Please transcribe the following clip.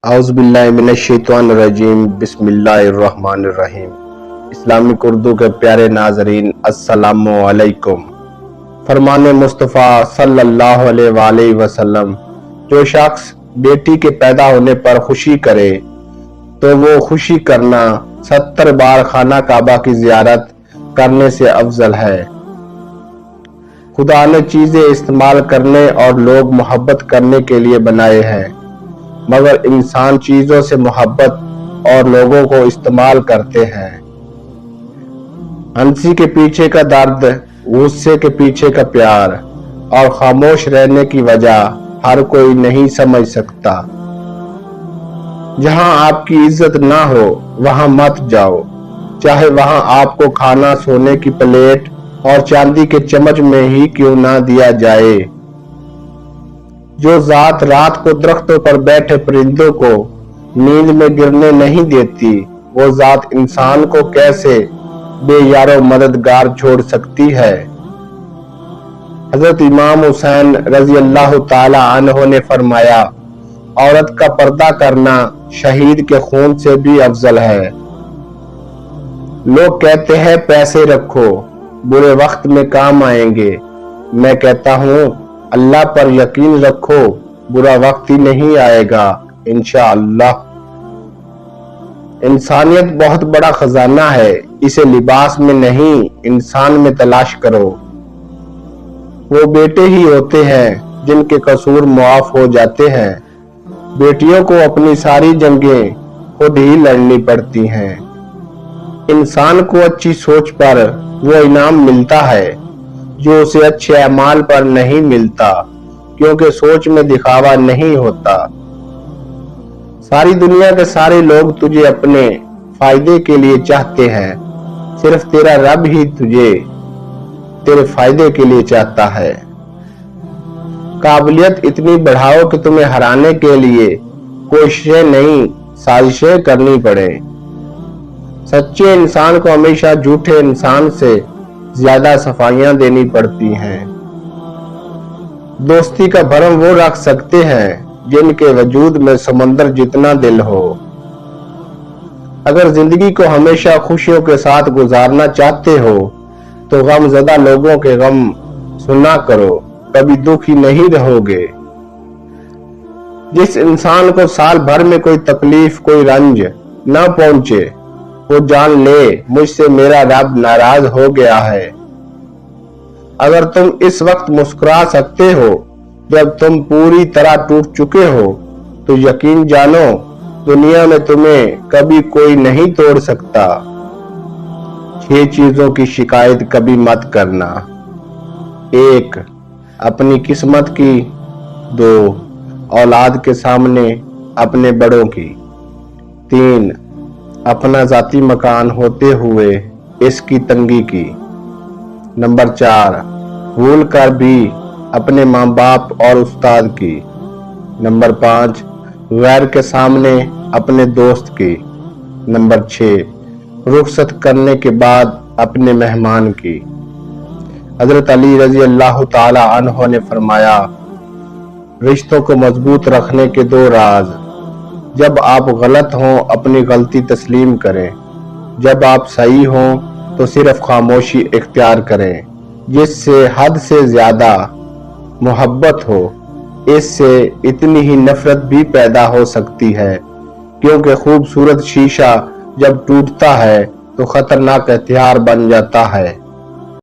اعوذ باللہ من الشیطان الرجیم بسم اللہ الرحمن الرحیم۔ اسلامک اردو کے پیارے ناظرین السلام علیکم۔ فرمان مصطفیٰ صلی اللہ علیہ وآلہ وسلم، جو شخص بیٹی کے پیدا ہونے پر خوشی کرے تو وہ خوشی کرنا 70 بار خانہ کعبہ کی زیارت کرنے سے افضل ہے۔ خدا نے چیزیں استعمال کرنے اور لوگ محبت کرنے کے لیے بنائے ہیں، مگر انسان چیزوں سے محبت اور لوگوں کو استعمال کرتے ہیں۔ ہنسی کے پیچھے کا درد، غصے کے پیچھے کا پیار اور خاموش رہنے کی وجہ ہر کوئی نہیں سمجھ سکتا۔ جہاں آپ کی عزت نہ ہو وہاں مت جاؤ، چاہے وہاں آپ کو کھانا سونے کی پلیٹ اور چاندی کے چمچ میں ہی کیوں نہ دیا جائے۔ جو ذات رات کو درختوں پر بیٹھے پرندوں کو نیند میں گرنے نہیں دیتی، وہ ذات انسان کو کیسے بے یار و مددگار چھوڑ سکتی ہے۔ حضرت امام حسین رضی اللہ تعالی عنہ نے فرمایا، عورت کا پردہ کرنا شہید کے خون سے بھی افضل ہے۔ لوگ کہتے ہیں پیسے رکھو، برے وقت میں کام آئیں گے۔ میں کہتا ہوں اللہ پر یقین رکھو، برا وقت ہی نہیں آئے گا انشاءاللہ۔ انسانیت بہت بڑا خزانہ ہے، اسے لباس میں نہیں انسان میں تلاش کرو۔ وہ بیٹے ہی ہوتے ہیں جن کے قصور معاف ہو جاتے ہیں۔ بیٹیوں کو اپنی ساری جنگیں خود ہی لڑنی پڑتی ہیں۔ انسان کو اچھی سوچ پر وہ انعام ملتا ہے جو اسے اچھے اعمال پر نہیں ملتا، کیونکہ سوچ میں دکھاوا نہیں ہوتا۔ ساری دنیا کے سارے لوگ تجھے اپنے فائدے کے لیے چاہتے ہیں، صرف تیرا رب ہی تجھے تیرے فائدے کے لیے چاہتا ہے۔ قابلیت اتنی بڑھاؤ کہ تمہیں ہرانے کے لیے کوششیں نہیں سازشیں کرنی پڑے۔ سچے انسان کو ہمیشہ جھوٹے انسان سے زیادہ صفائیاں دینی پڑتی ہیں۔ دوستی کا بھرم وہ رکھ سکتے ہیں جن کے وجود میں سمندر جتنا دل ہو۔ اگر زندگی کو ہمیشہ خوشیوں کے ساتھ گزارنا چاہتے ہو تو غم زدہ لوگوں کے غم سنا کرو، کبھی دکھی نہیں رہو گے۔ جس انسان کو سال بھر میں کوئی تکلیف کوئی رنج نہ پہنچے، وہ جان لے مجھ سے میرا رب ناراض ہو گیا ہے۔ اگر تم اس وقت مسکرا سکتے ہو جب تم پوری طرح ٹوٹ چکے ہو، تو یقین جانو دنیا میں تمہیں کبھی کوئی نہیں توڑ سکتا۔ 6 چیزوں کی شکایت کبھی مت کرنا۔ 1. اپنی قسمت کی۔ 2. اولاد کے سامنے اپنے بڑوں کی۔ 3. اپنا ذاتی مکان ہوتے ہوئے اس کی تنگی کی۔ نمبر 4. بھول کر بھی اپنے ماں باپ اور استاد کی۔ نمبر 5. غیر کے سامنے اپنے دوست کی۔ نمبر 6. رخصت کرنے کے بعد اپنے مہمان کی۔ حضرت علی رضی اللہ تعالی عنہ نے فرمایا، رشتوں کو مضبوط رکھنے کے 2 راز۔ جب آپ غلط ہوں اپنی غلطی تسلیم کریں، جب آپ صحیح ہوں تو صرف خاموشی اختیار کریں۔ جس سے حد سے زیادہ محبت ہو، اس سے اتنی ہی نفرت بھی پیدا ہو سکتی ہے، کیونکہ خوبصورت شیشہ جب ٹوٹتا ہے تو خطرناک ہتھیار بن جاتا ہے۔